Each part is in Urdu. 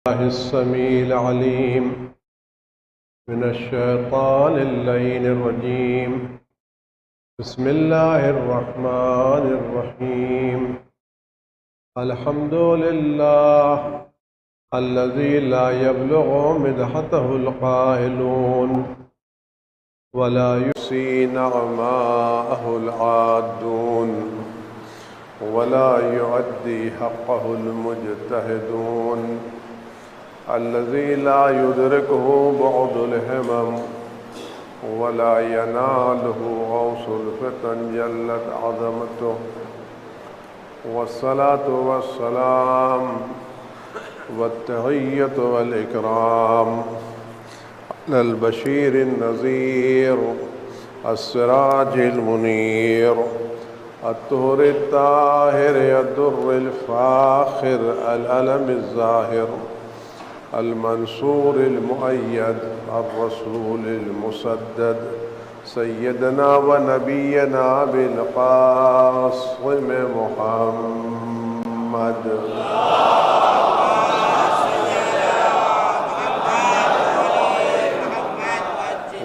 الله السميع العليم من الشيطان اللعين الرجيم. بسم الله الرحمن الرحيم. الحمد لله الذي لا يبلغ مدحته القائلون ولا يحصي نعماءه العادون ولا يؤدي حقه المجتهدون. الذي لا يدركه بعد الهمم ولا يناله غوص الفتن جلت عظمته. والصلاة والسلام والتحية والإكرام على البشير النذير السراج المنير الطهر الطاهر الدر الفاخر العلم الظاهر المنصور المؤيد الرسول المسدد سيدنا ونبينا بالقاسم محمد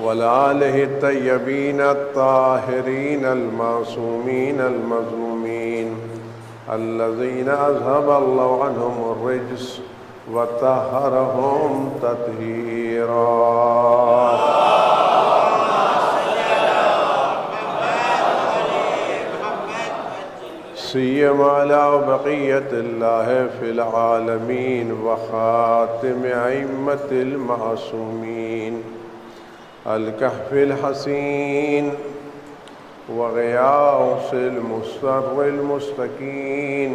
وآله الطيبين الطاهرين المعصومين المظلومين الذين أذهب الله عنهم الرجس وطهرهم تطهيرا. سيما على بقية الله في العالمين وخاتم أئمة المعصومين الكهف الحسين وغياث المستر المستكين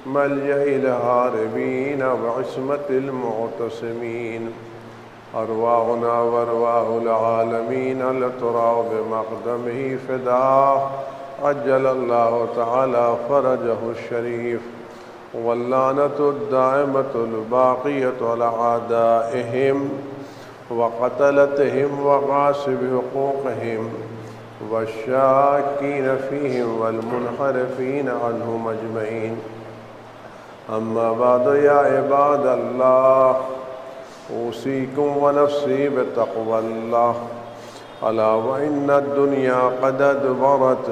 ملجأ الهاربين وعصمة المعتصمين. أرواحنا وأرواح العالمين لترى بمقدمه فداه عجل الله تعالى فرجه الشريف. واللعنة الدائمة الباقية على أعدائهم وقتلتهم وغاصب حقوقهم والشاكين فيهم والمنحرفين عنهم أجمعين. أما بعد يا عباد الله أوصيكم ونفسي بتقوى الله. ألا وإن الدنيا قد أدبرت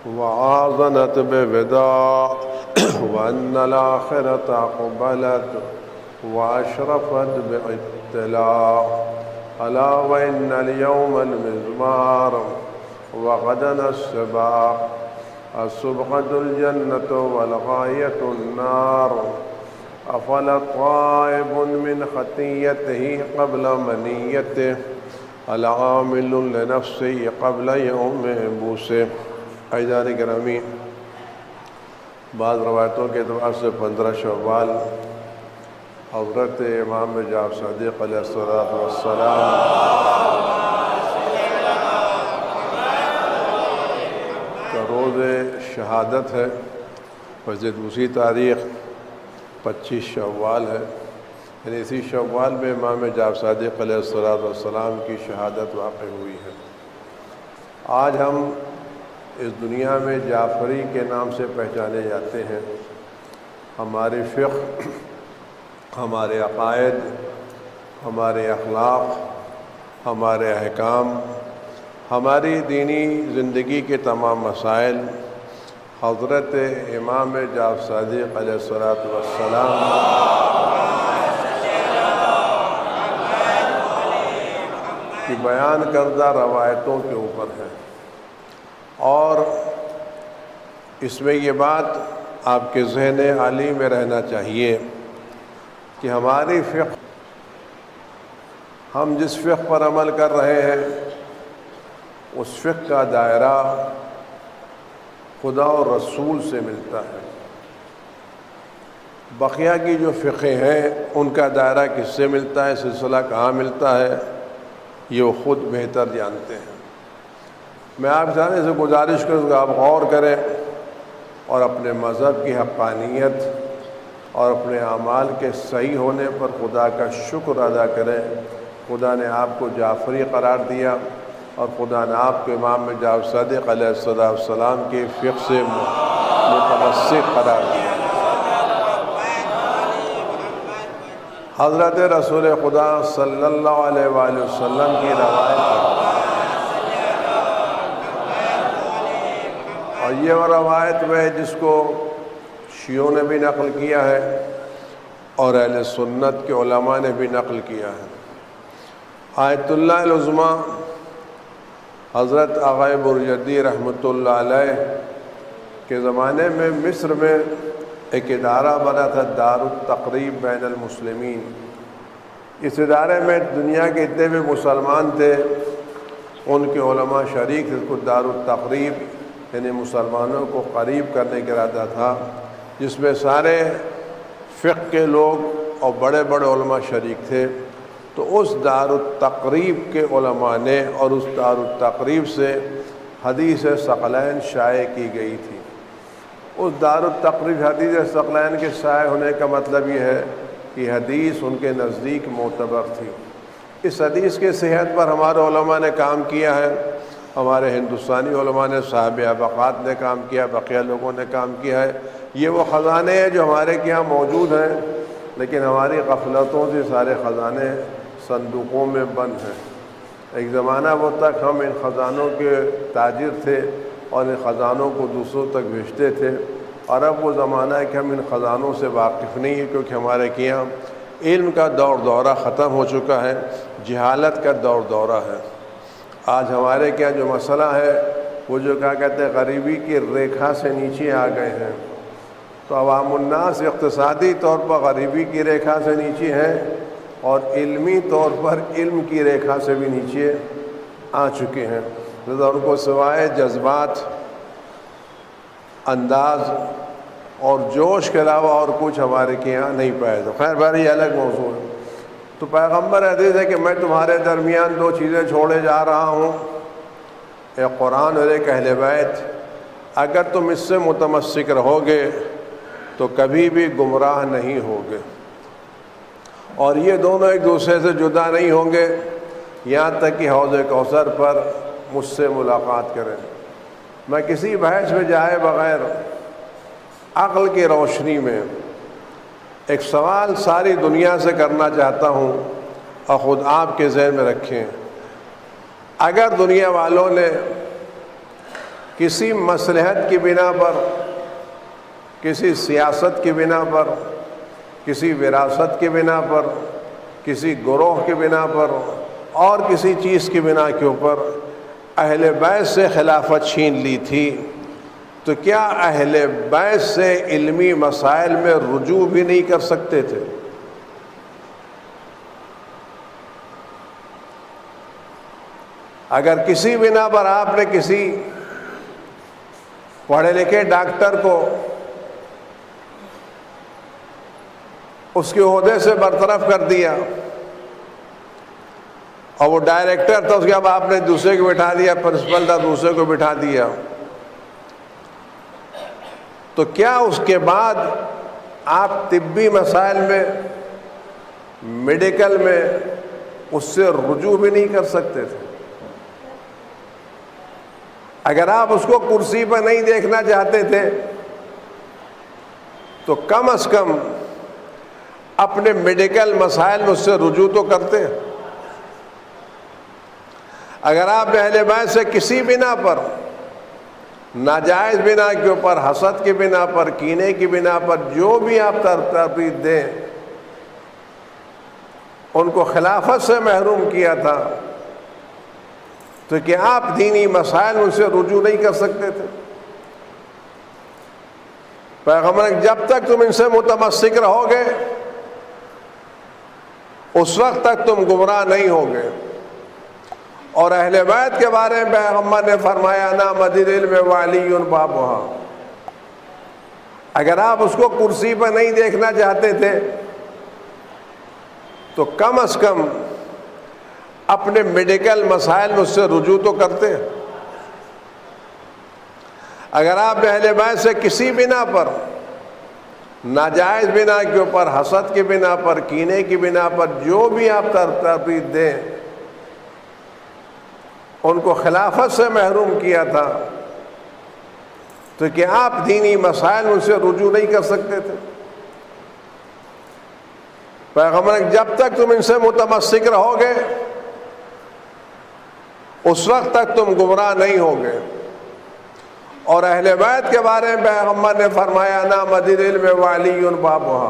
وآذنت بوداع وأن الآخرة أقبلت وأشرفت بابتلاء. ألا وإن اليوم المزمار وغدا السباق السبقة الجنة والغاية النار. أفلا طائب من خطيته قبل منيته العامل لنفسه قبل يوم بوسه. عزیزان گرامی، بعض روایتوں کے اعتبار سے 15 شوال حضرت امام جعفر صادق علیہ السلام کا روز شہادت ہے، ویسے دوسری تاریخ 25 شوال ہے، یعنی اسی شوال میں امام جعفر صادق علیہ السلام کی شہادت واقع ہوئی ہے۔ آج ہم اس دنیا میں جعفری کے نام سے پہچانے جاتے ہیں۔ ہماری فقہ، ہمارے عقائد، ہمارے اخلاق، ہمارے احکام، ہماری دینی زندگی کے تمام مسائل حضرت امام جعفر صادق علیہ السلام کی بیان کردہ روایتوں کے اوپر ہے۔ اور اس میں یہ بات آپ کے ذہن عالی میں رہنا چاہیے کہ ہماری فقہ، ہم جس فقہ پر عمل کر رہے ہیں اس فقہ کا دائرہ خدا اور رسول سے ملتا ہے۔ بقیہ کی جو فقہ ہیں ان کا دائرہ کس سے ملتا ہے، سلسلہ کہاں ملتا ہے، یہ وہ خود بہتر جانتے ہیں۔ میں آپ سارے سے گزارش کروں کہ آپ غور کریں اور اپنے مذہب کی حقانیت اور اپنے اعمال کے صحیح ہونے پر خدا کا شکر ادا کریں۔ خدا نے آپ کو جعفری قرار دیا اور خدا نے آپ کو امام جعفر صادق علیہ السلام کے فقہ سے متمسک قرار دیا۔ حضرت رسول خدا صلی اللہ علیہ وآلہ وسلم کی روایت ہے، اور یہ وہ روایت ہے جس کو شیعوں نے بھی نقل کیا ہے اور اہل سنت کے علماء نے بھی نقل کیا ہے۔ آیت اللہ العظمیٰ حضرت آغا برجردی رحمۃ اللہ علیہ کے زمانے میں مصر میں ایک ادارہ بنا تھا، دار التقریب بین المسلمین۔ اس ادارے میں دنیا کے اتنے بھی مسلمان تھے ان کے علماء شریک تھے۔ اس کو دار التقریب یعنی مسلمانوں کو قریب کرنے کا ارادہ تھا، جس میں سارے فقہ کے لوگ اور بڑے بڑے علماء شریک تھے۔ تو اس دار التقریب کے علماء نے اور اس دار التقریب سے حدیث ثقلین شائع کی گئی تھی۔ اس دار التقریب حدیث ثقلین کے شائع ہونے کا مطلب یہ ہے کہ حدیث ان کے نزدیک معتبر تھی۔ اس حدیث کے صحت پر ہمارے علماء نے کام کیا ہے، ہمارے ہندوستانی علماء نے، صاحب ابقات نے کام کیا، بقیہ لوگوں نے کام کیا ہے۔ یہ وہ خزانے ہیں جو ہمارے کے یہاں موجود ہیں، لیکن ہماری غفلتوں سے سارے خزانے صندوقوں میں بند ہیں۔ ایک زمانہ وہ تک ہم ان خزانوں کے تاجر تھے اور ان خزانوں کو دوسروں تک بھیجتے تھے، اور اب وہ زمانہ ہے کہ ہم ان خزانوں سے واقف نہیں ہیں، کیونکہ ہمارے کے یہاں علم کا دور دورہ ختم ہو چکا ہے، جہالت کا دور دورہ ہے۔ آج ہمارے کیا جو مسئلہ ہے وہ جو کیا کہتے ہیں غریبی کی ریکھا سے نیچے آ گئے ہیں، تو عوام الناس اقتصادی طور پر غریبی کی ریکھا سے نیچے ہیں اور علمی طور پر علم کی ریکھا سے بھی نیچے آ چکے ہیں۔ ان کو سوائے جذبات، انداز اور جوش کے علاوہ اور کچھ ہمارے کے یہاں نہیں پایا جاتا۔ خیر بھائی یہ الگ موضوع ہے۔ تو پیغمبر حدیث ہے کہ میں تمہارے درمیان دو چیزیں چھوڑے جا رہا ہوں، ایک قرآن اور ایک اہل بیت۔ اگر تم اس سے متمسک رہو گے تو کبھی بھی گمراہ نہیں ہوگے، اور یہ دونوں ایک دوسرے سے جدا نہیں ہوں گے یہاں تک کہ حوض کوثر پر مجھ سے ملاقات کریں۔ میں کسی بحث میں جائے بغیر عقل کی روشنی میں ایک سوال ساری دنیا سے کرنا چاہتا ہوں، اور خود آپ کے ذہن میں رکھیں، اگر دنیا والوں نے کسی مصلحت کی بنا پر، کسی سیاست کی بنا پر، کسی وراثت کی بنا پر، کسی گروہ کی بنا پر اور کسی چیز کی بنا کے اوپر اہل بیت سے خلافت چھین لی تھی، تو کیا اہل بیت سے علمی مسائل میں رجوع بھی نہیں کر سکتے تھے؟ اگر کسی بنا پر آپ نے کسی پڑھے لکھے ڈاکٹر کو اس کے عہدے سے برطرف کر دیا اور وہ ڈائریکٹر تھا، اس کے بعد آپ نے دوسرے کو بٹھا دیا، پرنسپل تھا دوسرے کو بٹھا دیا، تو کیا اس کے بعد آپ طبی مسائل میں، میڈیکل میں اس سے رجوع بھی نہیں کر سکتے تھے؟ اگر آپ اس کو کرسی پر نہیں دیکھنا چاہتے تھے تو کم از کم اپنے میڈیکل مسائل میں اس سے رجوع تو کرتے۔ اگر آپ اہل بیت سے کسی بنا پر، ناجائز بنا کے اوپر، حسد کی بنا پر، کینے کی بنا پر، جو بھی آپ ترتیب دیں، ان کو خلافت سے محروم کیا تھا، تو کیا آپ دینی مسائل ان سے رجوع نہیں کر سکتے تھے؟ پیغمبر جب تک تم ان سے متمسک رہو گے اس وقت تک تم گمراہ نہیں ہوگے۔ اور اہل بیت کے بارے میں پیغمبر نے فرمایا نا مدد علم وعلی بابھا، اگر آپ اس کو کرسی پر نہیں دیکھنا چاہتے تھے تو کم از کم اپنے میڈیکل مسائل میں اس سے رجوع تو کرتے۔ اگر آپ اہل بیت سے کسی بنا پر، ناجائز بنا کے اوپر، حسد کی بنا پر، کینے کی بنا پر، جو بھی آپ ترتیب دیں، ان کو خلافت سے محروم کیا تھا، تو کیا آپ دینی مسائل ان سے رجوع نہیں کر سکتے تھے؟ پیغمبر جب تک تم ان سے متمسک رہو گے اس وقت تک تم گمراہ نہیں ہوگے. اور اہل بیت کے بارے میں پیغمبر نے فرمایا نا مدین العلم وعلی بابھا.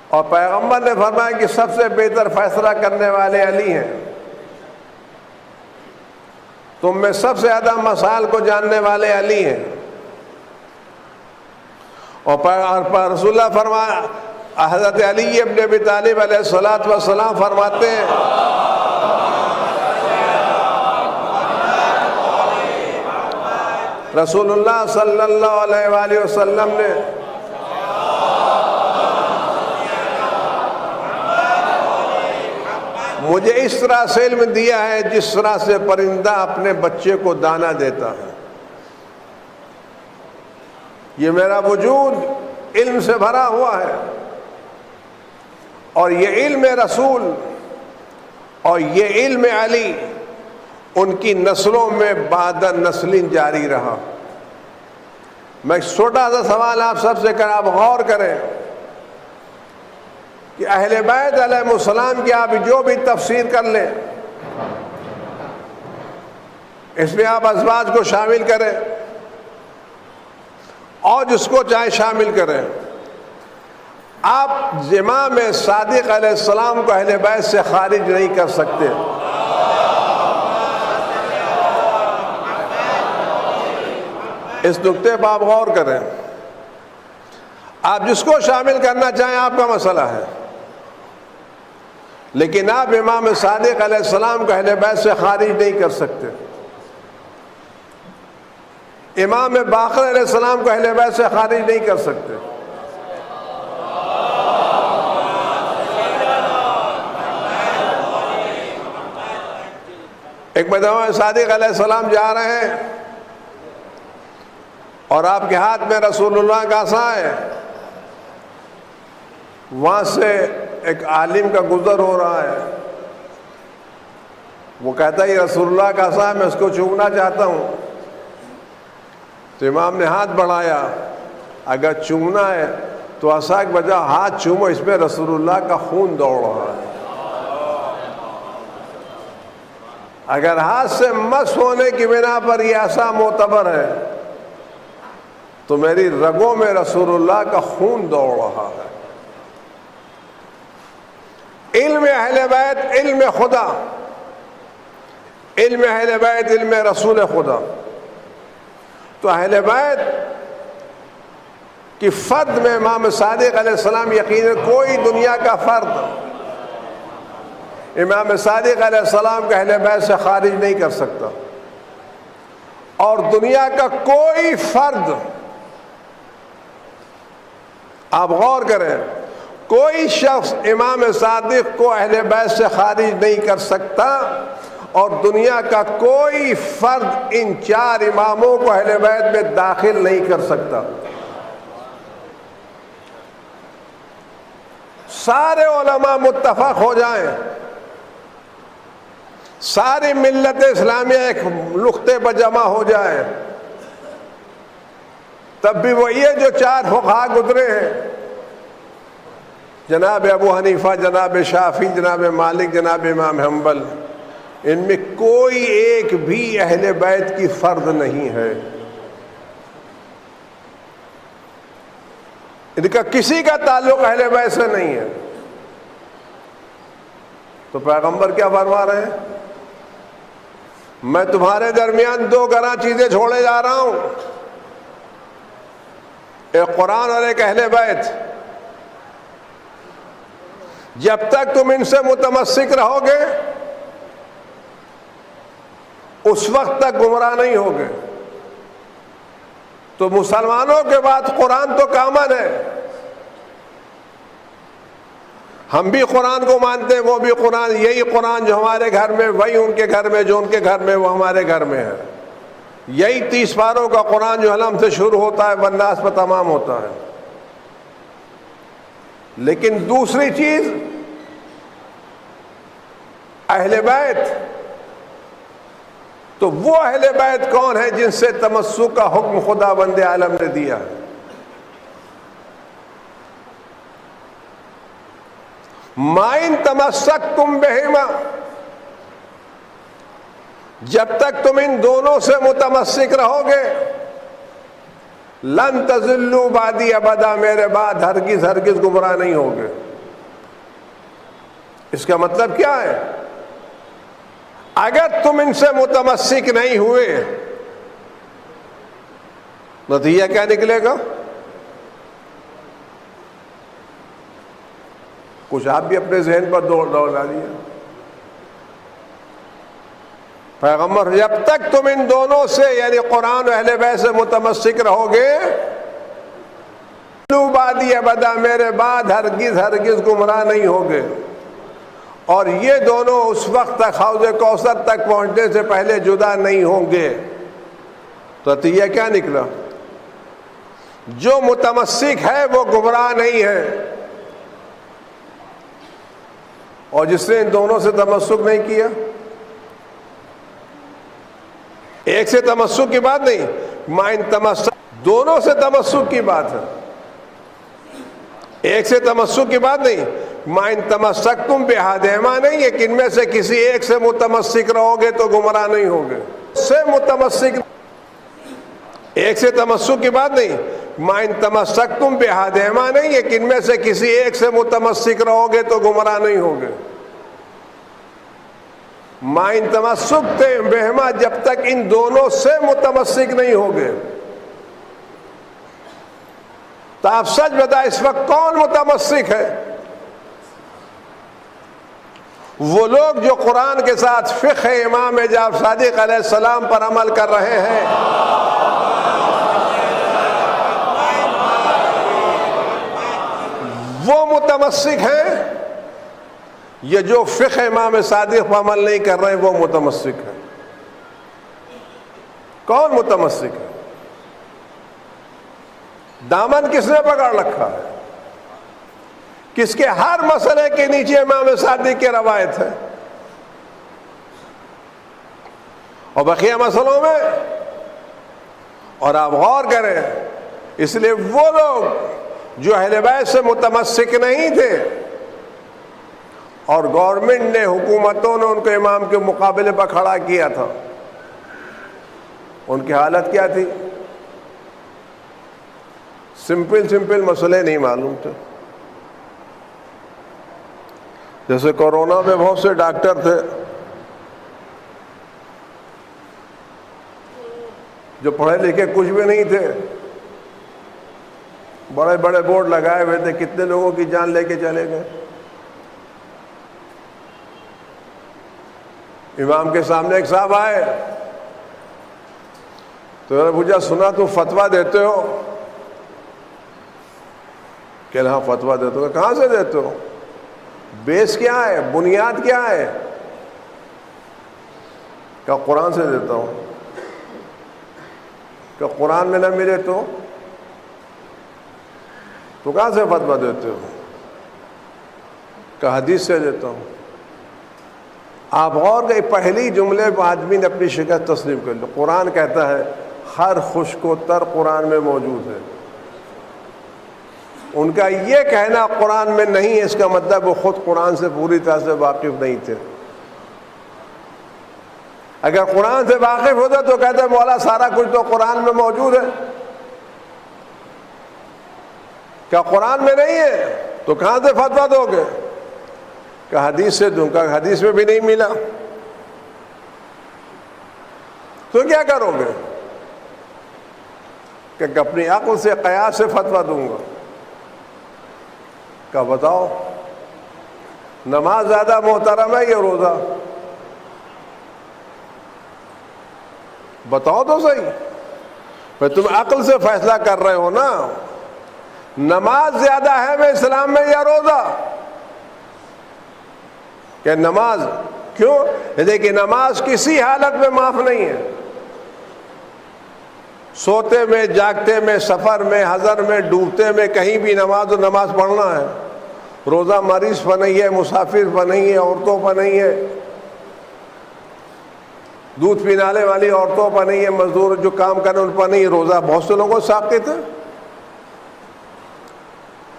اور پیغمبر نے فرمایا کہ سب سے بہتر فیصلہ کرنے والے علی ہیں. تم میں سب سے زیادہ مسائل کو جاننے والے علی ہیں. اور رسول اللہ فرمایا حضرت علی ابن ابی طالب علیہ الصلوۃ والسلام فرماتے ہیں رسول اللہ صلی اللہ علیہ وآلہ وسلم نے مجھے اس طرح سے علم دیا ہے جس طرح سے پرندہ اپنے بچے کو دانہ دیتا ہے. یہ میرا وجود علم سے بھرا ہوا ہے اور یہ علم رسول اور یہ علم علی ان کی نسلوں میں بعد نسل جاری رہا. میں ایک چھوٹا سا سوال آپ سب سے کر آپ غور کریں کہ اہل بیت علیہ السلام کی آپ جو بھی تفسیر کر لیں اس میں آپ ازواج کو شامل کریں اور جس کو چاہے شامل کریں. آپ امام صادق علیہ السلام کو اہل بیت سے خارج نہیں کر سکتے. اس نقطے پر آپ غور کریں. آپ جس کو شامل کرنا چاہیں آپ کا مسئلہ ہے لیکن آپ امام صادق علیہ السلام کو اہل بیت سے خارج نہیں کر سکتے. امام باقر علیہ السلام کو اہل بیت سے خارج نہیں کر سکتے. ایک مرتبہ صادق علیہ السلام جا رہے ہیں اور آپ کے ہاتھ میں رسول اللہ کا عصا ہے. وہاں سے ایک عالم کا گزر ہو رہا ہے. وہ کہتا ہے یہ رسول اللہ کا عصا ہے میں اس کو چومنا چاہتا ہوں. تو امام نے ہاتھ بڑھایا اگر چومنا ہے تو عصا کے بجائے ہاتھ چومو اس میں رسول اللہ کا خون دوڑ رہا ہے. اگر ہاتھ سے مس ہونے کی بنا پر یہ عصا معتبر ہے تو میری رگوں میں رسول اللہ کا خون دوڑ رہا ہے. علم اہل بیت علم خدا، علم اہل بیت علم رسول خدا. تو اہل بیت کی فرد میں امام صادق علیہ السلام یقیناً کوئی دنیا کا فرد امام صادق علیہ السلام کا اہل بیت سے خارج نہیں کر سکتا. اور دنیا کا کوئی فرد آپ غور کریں کوئی شخص امام صادق کو اہل بیت سے خارج نہیں کر سکتا اور دنیا کا کوئی فرد ان چار اماموں کو اہل بیت میں داخل نہیں کر سکتا. سارے علماء متفق ہو جائیں، ساری ملت اسلامیہ ایک نقطے پر جمع ہو جائے تب بھی وہ یہ جو چار فقہا گزرے ہیں جناب ابو حنیفہ، جناب شافعی، جناب مالک، جناب امام حنبل، ان میں کوئی ایک بھی اہل بیت کی فرد نہیں ہے. ان کا کسی کا تعلق اہل بیت سے نہیں ہے. تو پیغمبر کیا فرما رہے ہیں؟ میں تمہارے درمیان دو گراں چیزیں چھوڑے جا رہا ہوں، ایک قرآن اور ایک اہل بیت. جب تک تم ان سے متمسک رہو گے اس وقت تک گمراہ نہیں ہوگے. تو مسلمانوں کے بعد قرآن تو کامن ہے، ہم بھی قرآن کو مانتے ہیں، وہ بھی قرآن. یہی قرآن جو ہمارے گھر میں وہی ان کے گھر میں، جو ان کے گھر میں وہ ہمارے گھر میں ہے. یہی 30 پاروں کا قرآن جو علم سے شروع ہوتا ہے والناس پر تمام ہوتا ہے. لیکن دوسری چیز اہل بیت، تو وہ اہل بیت کون ہے جن سے تمسک کا حکم خدا بند عالم نے دیا ہے؟ ما ان تمسکتم بہما، جب تک تم ان دونوں سے متمسک رہو گے، لن تضلوا بعدی ابدا، میرے بعد ہرگز ہرگز گمراہ نہیں ہوگے۔ اس کا مطلب کیا ہے؟ اگر تم ان سے متمسک نہیں ہوئے، نتیجہ کیا نکلے گا؟ کچھ آپ بھی اپنے ذہن پر دوڑ ڈالیے۔ پیغمبر جب تک تم ان دونوں سے یعنی قرآن و اہل بیت سے متمسک رہو گے، بعدی ابدا، میرے بعد ہرگز ہرگز گمراہ نہیں ہوگے۔ اور یہ دونوں اس وقت تک حوض کوثر تک پہنچنے سے پہلے جدا نہیں ہوں گے۔ تو نتیجہ کیا نکلا؟ جو متمسک ہے وہ گمراہ نہیں ہے، اور جس نے ان دونوں سے تمسک نہیں کیا، ایک سے تمسک کی بات نہیں، ما ان تمسک، دونوں سے تمسک کی بات ہے، ایک سے تمسک کی بات نہیں۔ ما ان تمسکتم بأحدہما نہیں ہے کہ ان میں سے کسی ایک سے متمسک رہو گے تو گمراہ نہیں ہوگے، سے متمسک، ایک سے تمسک کی بات نہیں۔ ما ان تمسکتم بأحدہما نہیں ہے کہ ان میں سے کسی ایک سے متمسک رہو گے تو گمراہ نہیں ہوگے۔ ما ان تمسکتم بہما، جب تک ان دونوں سے متمسک نہیں ہوگے۔ تو آپ سچ بتائیں اس وقت کون متمسک ہے؟ وہ لوگ جو قرآن کے ساتھ فقہ امام جعفر صادق علیہ السلام پر عمل کر رہے ہیں، وہ متمسک ہیں، یہ جو فقہ امام صادق پر عمل نہیں کر رہے ہیں وہ متمسک ہیں۔ کون متمسک ہے؟ دامن کس نے پکڑ رکھا ہے؟ کس کے ہر مسئلے کے نیچے امام صادق کی روایت ہے، اور بقیہ مسئلوں میں، اور آپ غور کریں، اس لیے وہ لوگ جو اہل بیت سے متمسک نہیں تھے اور گورنمنٹ نے، حکومتوں نے ان کو امام کے مقابلے پر کھڑا کیا تھا، ان کی حالت کیا تھی؟ سمپل مسئلے نہیں معلوم تھے۔ جیسے کورونا میں بہت سے ڈاکٹر تھے جو پڑھے لکھے کچھ بھی نہیں تھے، بڑے بڑے بورڈ لگائے ہوئے تھے، کتنے لوگوں کی جان لے کے چلے گئے۔ امام کے سامنے ایک صاحب آئے تو میں نے پوچھا، سنا تم فتویٰ دیتے ہو؟ کہ ہاں فتویٰ دیتے ہو۔ کہاں سے دیتے ہو؟ بیس کیا ہے، بنیاد کیا ہے؟ کہ قرآن سے دیتا ہوں۔ کہ قرآن میں نہ ملے تو کہاں سے فتویٰ دیتے ہو؟ کہ حدیث سے دیتا ہوں۔ آپ غور گئے، پہلی جملے پہ آدمی نے اپنی شکست تسلیم کر لی۔ قرآن کہتا ہے ہر خشک و تر قرآن میں موجود ہے۔ ان کا یہ کہنا قرآن میں نہیں ہے، اس کا مطلب وہ خود قرآن سے پوری طرح سے واقف نہیں تھے۔ اگر قرآن سے واقف ہوتا تو کہتے مولا سارا کچھ تو قرآن میں موجود ہے۔ کیا قرآن میں نہیں ہے تو کہاں سے فتویٰ دو گے؟ کہ حدیث سے دوں گا، حدیث میں بھی نہیں ملا تو کیا کرو گے؟ کہ اپنی عقل سے قیاس سے فتویٰ دوں گا۔ کہ بتاؤ نماز زیادہ محترم ہے یا روزہ؟ بتاؤ تو صحیح، پھر تم عقل سے فیصلہ کر رہے ہو نا، نماز زیادہ ہے میں اسلام میں یا روزہ؟ کہ نماز کیوں؟ دیکھیے نماز کسی حالت میں معاف نہیں ہے، سوتے میں، جاگتے میں، سفر میں، حضر میں، ڈوبتے میں، کہیں بھی نماز و نماز پڑھنا ہے۔ روزہ مریض پر نہیں ہے، مسافر پر نہیں ہے، عورتوں پر نہیں ہے، دودھ پینانے والی عورتوں پر نہیں ہے، مزدور جو کام کریں ان پر نہیں ہے۔ روزہ بہت سے لوگوں ساقط ہے۔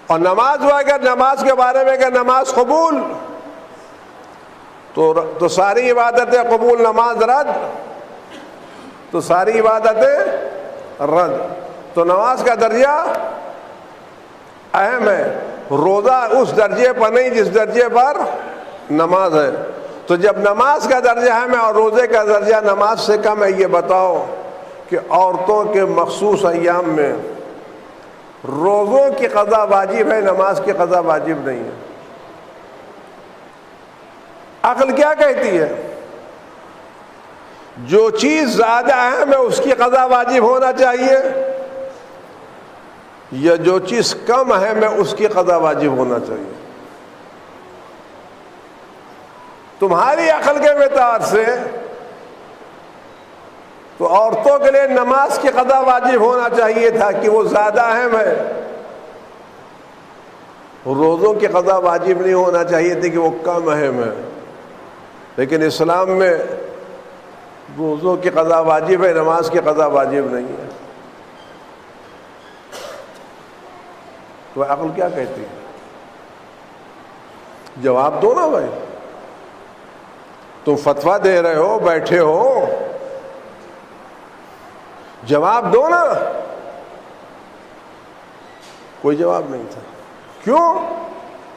اور نماز ہوا اگر نماز کے بارے میں اگر نماز قبول تو ساری عبادتیں قبول، نماز رد تو ساری عبادتیں رد. تو نماز کا درجہ اہم ہے، روزہ اس درجے پر نہیں جس درجے پر نماز ہے. تو جب نماز کا درجہ اہم ہے اور روزے کا درجہ نماز سے کم ہے، یہ بتاؤ کہ عورتوں کے مخصوص ایام میں روزوں کی قضا واجب ہے، نماز کی قضا واجب نہیں ہے. عقل کیا کہتی ہے؟ جو چیز زیادہ اہم ہے اس کی قضا واجب ہونا چاہیے، یا جو چیز کم اہم ہے اس کی قضا واجب ہونا چاہیے. تمہاری عقل کے اعتبار سے تو عورتوں کے لیے نماز کی قضا واجب ہونا چاہیے تھا کہ وہ زیادہ اہم ہے. روزوں کی قضا واجب نہیں ہونا چاہیے تھی کہ وہ کم اہم ہے. لیکن اسلام میں روزوں کی قضا واجب ہے، نماز کی قضا واجب نہیں ہے. تو عقل کیا کہتی ہے؟ جواب دو نا بھائی. تم فتویٰ دے رہے ہو، بیٹھے ہو، جواب دو نا. کوئی جواب نہیں تھا. کیوں؟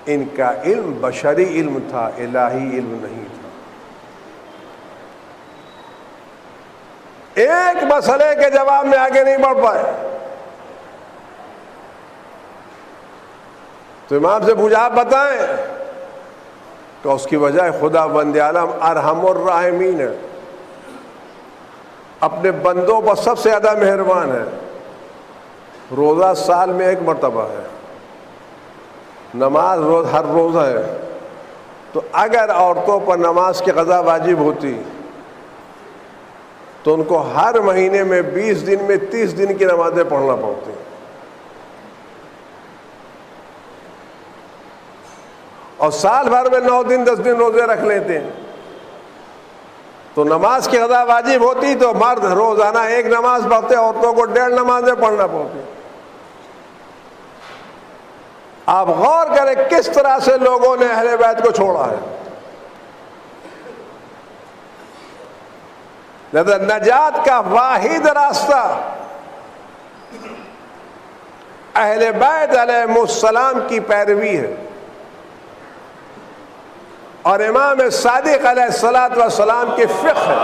ان کا علم بشری علم تھا، الہی علم نہیں تھا. ایک مسئلے کے جواب میں آگے نہیں بڑھ پائے. تو امام سے پوچھا آپ بتائیں، تو اس کی وجہ خدا بند عالم ارحم الراحمین ہے، اپنے بندوں پر سب سے زیادہ مہربان ہے. روزہ سال میں ایک مرتبہ ہے، نماز ہر روز ہے. تو اگر عورتوں پر نماز کی قضا واجب ہوتی تو ان کو ہر مہینے میں 20 دن میں 30 دن کی نمازیں پڑھنا پڑتی. اور سال بھر میں 9 دن 10 دن روزے رکھ لیتے ہیں. تو نماز کی قضا واجب ہوتی تو مرد روزانہ ایک نماز پڑھتے، عورتوں کو 1.5 نمازیں پڑھنا پڑتی. آپ غور کریں کس طرح سے لوگوں نے اہل بیت کو چھوڑا ہے. نجات کا واحد راستہ اہل بیت علیہ السلام کی پیروی ہے، اور امام صادق علیہ السلام کی فقہ ہے.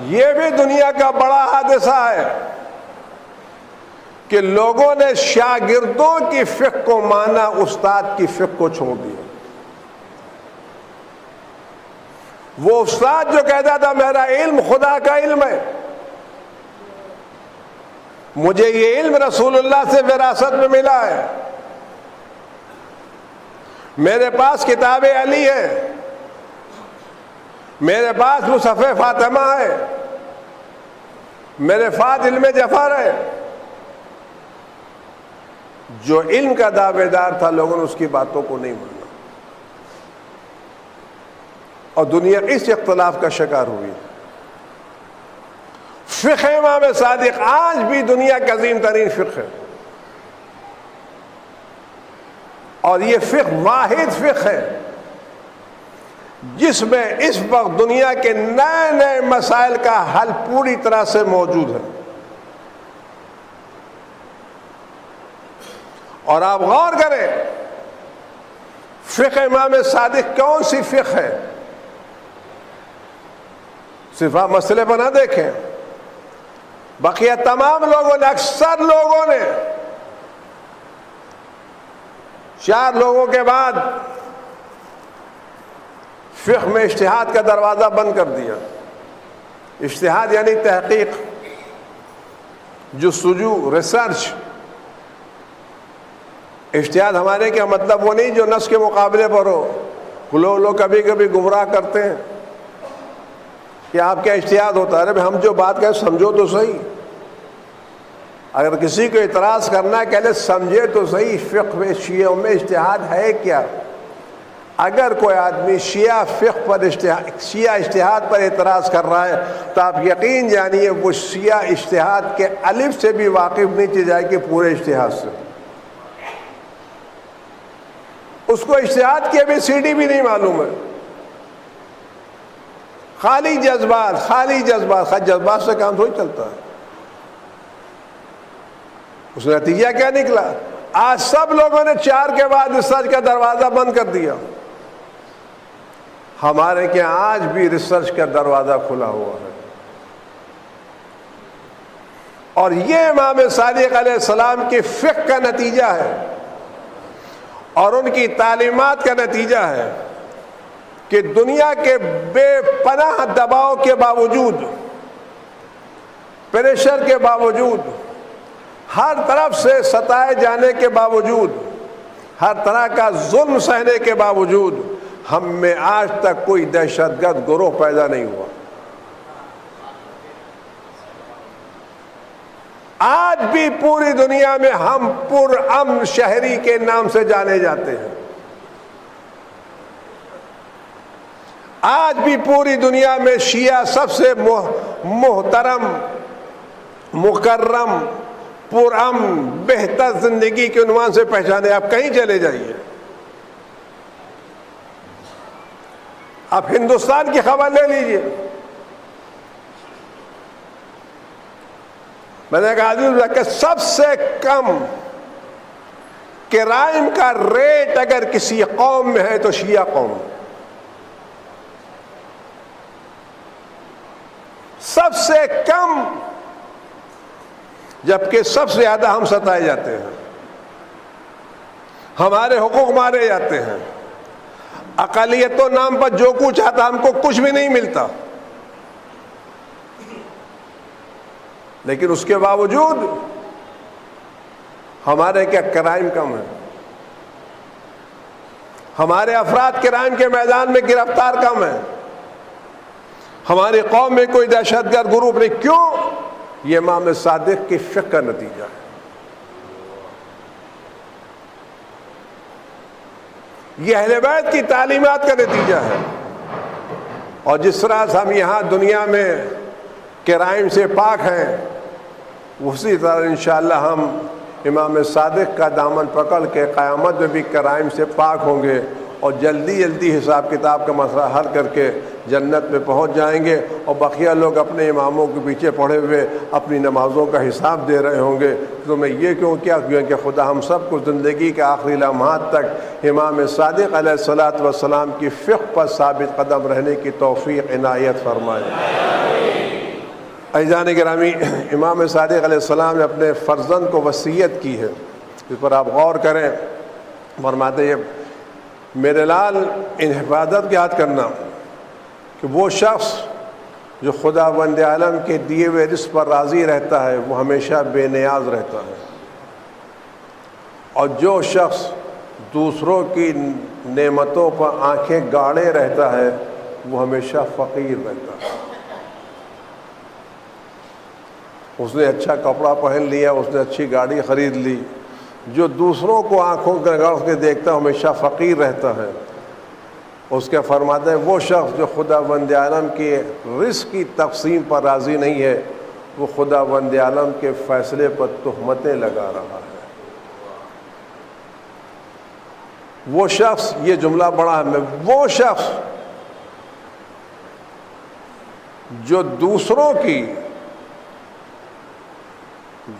یہ بھی دنیا کا بڑا حادثہ ہے کہ لوگوں نے شاگردوں کی فقہ کو مانا، استاد کی فقہ کو چھوڑ دیا. وہ استاد جو کہتا تھا میرا علم خدا کا علم ہے، مجھے یہ علم رسول اللہ سے وراثت میں ملا ہے، میرے پاس کتاب علی ہے، میرے پاس مصحف فاطمہ ہے، میرے پاس علم جعفر ہے. جو علم کا دعوے دار تھا لوگوں نے اس کی باتوں کو نہیں مانا، اور دنیا اس اختلاف کا شکار ہوئی. فقہ امام صادق آج بھی دنیا کا عظیم ترین فقہ ہے، اور یہ فقہ واحد فقہ ہے جس میں اس وقت دنیا کے نئے نئے مسائل کا حل پوری طرح سے موجود ہے. اور آپ غور کریں فقہ امام صادق کون سی فقہ ہے. صرف آپ مسئلے پر نہ دیکھیں، بقیہ تمام لوگوں نے، اکثر لوگوں نے 4 لوگوں کے بعد فقہ میں اجتہاد کا دروازہ بند کر دیا. اجتہاد یعنی تحقیق، جستجو، ریسرچ. اجتہاد ہمارے کیا مطلب وہ نہیں جو نص کے مقابلے پر ہو. لوگ کبھی کبھی گمراہ کرتے ہیں کہ آپ کیا اجتہاد ہوتا ہے. ارے ہم جو بات کہیں سمجھو تو صحیح. اگر کسی کو اعتراض کرنا ہے کہلے سمجھے تو صحیح، فقہ میں شیعوں میں اجتہاد ہے کیا. اگر کوئی آدمی شیعہ فقہ پر شیعہ اجتہاد پر اعتراض کر رہا ہے تو آپ یقین جانیے وہ شیعہ اجتہاد کے الف سے بھی واقف نہیں چل جائے کہ پورے اجتہاد سے، اس کو اجتہاد کی ابھی CD بھی نہیں معلوم ہے، خالی جذبات سے کام تھوڑی چلتا ہے۔ اس نتیجہ کیا نکلا؟ آج سب لوگوں نے 4 کے بعد ریسرچ کا دروازہ بند کر دیا، ہمارے کے آج بھی ریسرچ کا دروازہ کھلا ہوا ہے، اور یہ امام صادق علیہ السلام کی فقہ کا نتیجہ ہے اور ان کی تعلیمات کا نتیجہ ہے کہ دنیا کے بے پناہ دباؤ کے باوجود، پریشر کے باوجود، ہر طرف سے ستائے جانے کے باوجود، ہر طرح کا ظلم سہنے کے باوجود ہم میں آج تک کوئی دہشت گرد گروہ پیدا نہیں ہوا۔ آج بھی پوری دنیا میں ہم پرامن شہری کے نام سے جانے جاتے ہیں، آج بھی پوری دنیا میں شیعہ سب سے محترم، مکرم، پرامن، بہتر زندگی کے عنوان سے پہچانے۔ آپ کہیں چلے جائیے، آپ ہندوستان کی خبر لے لیجئے، میں نے کہا کہ سب سے کم کرائم کا ریٹ اگر کسی قوم میں ہے تو شیعہ قوم، سب سے کم، جبکہ سب سے زیادہ ہم ستائے جاتے ہیں، ہمارے حقوق مارے جاتے ہیں، اقلیتوں نام پر جو کچھ آتا ہم کو کچھ بھی نہیں ملتا، لیکن اس کے باوجود ہمارے کیا کرائم کم ہے، ہمارے افراد کرائم کے میدان میں گرفتار کم ہے، ہماری قوم میں کوئی دہشت گرد گروپ نہیں۔ کیوں؟ یہ امام صادق کی فقہ کا نتیجہ ہے، یہ اہل بیت کی تعلیمات کا نتیجہ ہے۔ اور جس طرح سے ہم یہاں دنیا میں کرائم سے پاک ہیں، اسی طرح انشاءاللہ ہم امام صادق کا دامن پکڑ کے قیامت میں بھی کرائم سے پاک ہوں گے اور جلدی جلدی حساب کتاب کا مسئلہ حل کر کے جنت میں پہنچ جائیں گے، اور بقیہ لوگ اپنے اماموں کے پیچھے پڑے ہوئے اپنی نمازوں کا حساب دے رہے ہوں گے۔ تو میں یہ کیوں کیا کہ خدا ہم سب کو زندگی کے آخری لمحات تک امام صادق علیہ الصلاۃ والسلام کی فقہ پر ثابت قدم رہنے کی توفیق عنایت فرمائے۔ عزیزان گرامی، امام صادق علیہ السلام نے اپنے فرزند کو وصیت کی ہے، اس پر آپ غور کریں۔ فرماتے ہیں میرے لال ان حفاظت کی یاد کرنا کہ وہ شخص جو خدا بند عالم کے دیے ہوئے رزق پر راضی رہتا ہے وہ ہمیشہ بے نیاز رہتا ہے، اور جو شخص دوسروں کی نعمتوں پر آنکھیں گاڑے رہتا ہے وہ ہمیشہ فقیر رہتا ہے۔ اس نے اچھا کپڑا پہن لیا، اس نے اچھی گاڑی خرید لی، جو دوسروں کو آنکھوں کے گڑھ کے دیکھتا ہمیشہ فقیر رہتا ہے۔ اس کے فرماتے ہیں وہ شخص جو خدا بند عالم کے رزق کی تقسیم پر راضی نہیں ہے وہ خدا بند عالم کے فیصلے پر تہمتیں لگا رہا ہے۔ وہ شخص، یہ جملہ بڑا ہے، وہ شخص جو دوسروں کی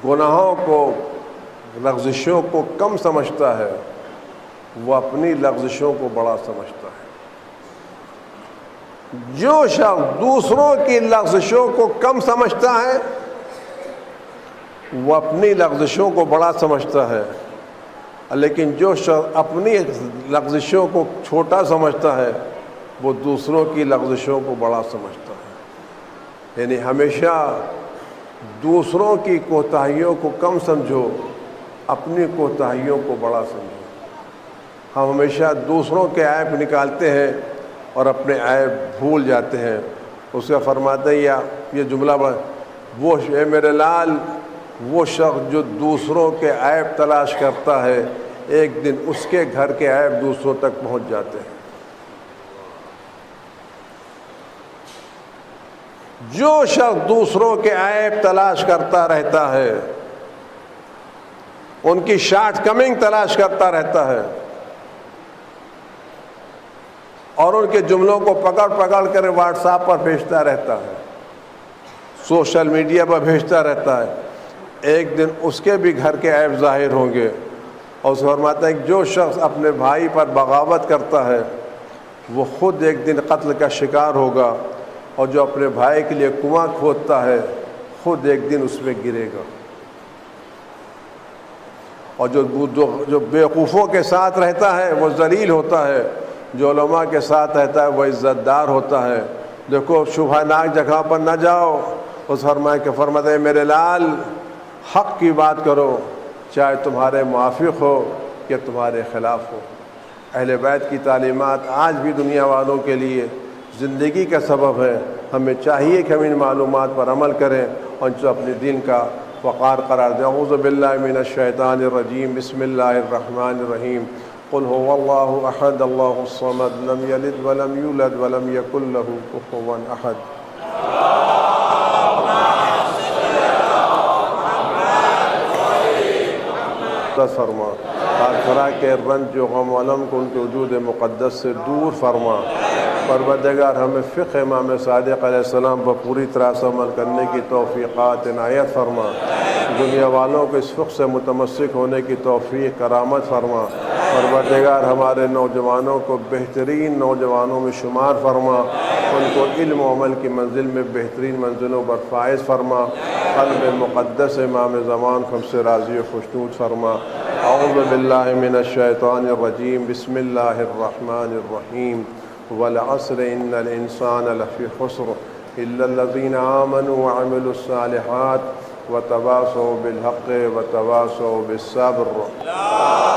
گناہوں کو، لغزشوں کو کم سمجھتا ہے وہ اپنی لغزشوں کو بڑا سمجھتا ہے۔ جو شخص دوسروں کی لغزشوں کو کم سمجھتا ہے وہ اپنی لغزشوں کو بڑا سمجھتا ہے، لیکن جو شخص اپنی لغزشوں کو چھوٹا سمجھتا ہے وہ دوسروں کی لغزشوں کو بڑا سمجھتا ہے۔ یعنی ہمیشہ دوسروں کی کوتاہیوں کو کم سمجھو، اپنی کوتاہیوں کو بڑا سمجھو۔ ہم ہمیشہ دوسروں کے عیب نکالتے ہیں اور اپنے عیب بھول جاتے ہیں۔ اس کا فرماتے ہیں یہ جملہ وہ اے میرے لال، وہ شخص جو دوسروں کے عیب تلاش کرتا ہے ایک دن اس کے گھر کے عیب دوسروں تک پہنچ جاتے ہیں۔ جو شخص دوسروں کے عیب تلاش کرتا رہتا ہے، ان کی شارٹ کمنگ تلاش کرتا رہتا ہے اور ان کے جملوں کو پکڑ پکڑ کر واٹس ایپ پر بھیجتا رہتا ہے، سوشل میڈیا پر بھیجتا رہتا ہے، ایک دن اس کے بھی گھر کے عیب ظاہر ہوں گے۔ اور اس فرماتا ہے کہ جو شخص اپنے بھائی پر بغاوت کرتا ہے وہ خود ایک دن قتل کا شکار ہوگا، اور جو اپنے بھائی کے لیے کنواں کھودتا ہے خود ایک دن اس میں گرے گا۔ اور جو بیوقوفوں کے ساتھ رہتا ہے وہ ذلیل ہوتا ہے، جو علماء کے ساتھ رہتا ہے وہ عزت دار ہوتا ہے۔ دیکھو شبہ ناک جگہ پر نہ جاؤ، اس فرماتے ہیں میرے لال حق کی بات کرو، چاہے تمہارے موافق ہو یا تمہارے خلاف ہو۔ اہل بیت کی تعلیمات آج بھی دنیا والوں کے لیے زندگی کا سبب ہے۔ ہمیں چاہیے کہ ہم ان معلومات پر عمل کریں اور ان سے اپنے دین کا وقار قرار دیں۔ اعوذ باللہ من الشیطان الرجیم، بسم اللہ الرحمن الرحیم۔ قل هو اللہ احد اللہ الصمد لم یلد ولم یولد ولم یکن له کفوا احد۔ فرما خاطرہ کے رنج و غم و علم کو ان کے وجود مقدس سے دور فرما۔ پروردگار ہمیں فقہ امام صادق علیہ السلام پر پوری طرح سے عمل کرنے کی توفیقات عنایت فرما۔ دنیا والوں کو اس فقہ سے متمسک ہونے کی توفیق کرامت فرما۔ پروردگار ہمارے نوجوانوں کو بہترین نوجوانوں میں شمار فرما، ان کو علم و عمل کی منزل میں بہترین منزلوں پر فائز فرما۔ قلب مقدس امام زمان کو ہم سے راضی و خوشنود فرما۔ اعوذ باللہ من الشیطان الرجیم، بسم اللہ الرحمن الرحیم۔ والعصر ان الانسان لفی خسر الا الذین آمنوا وعملوا الصالحات وتواصوا بالحق وتواصوا بالصبر۔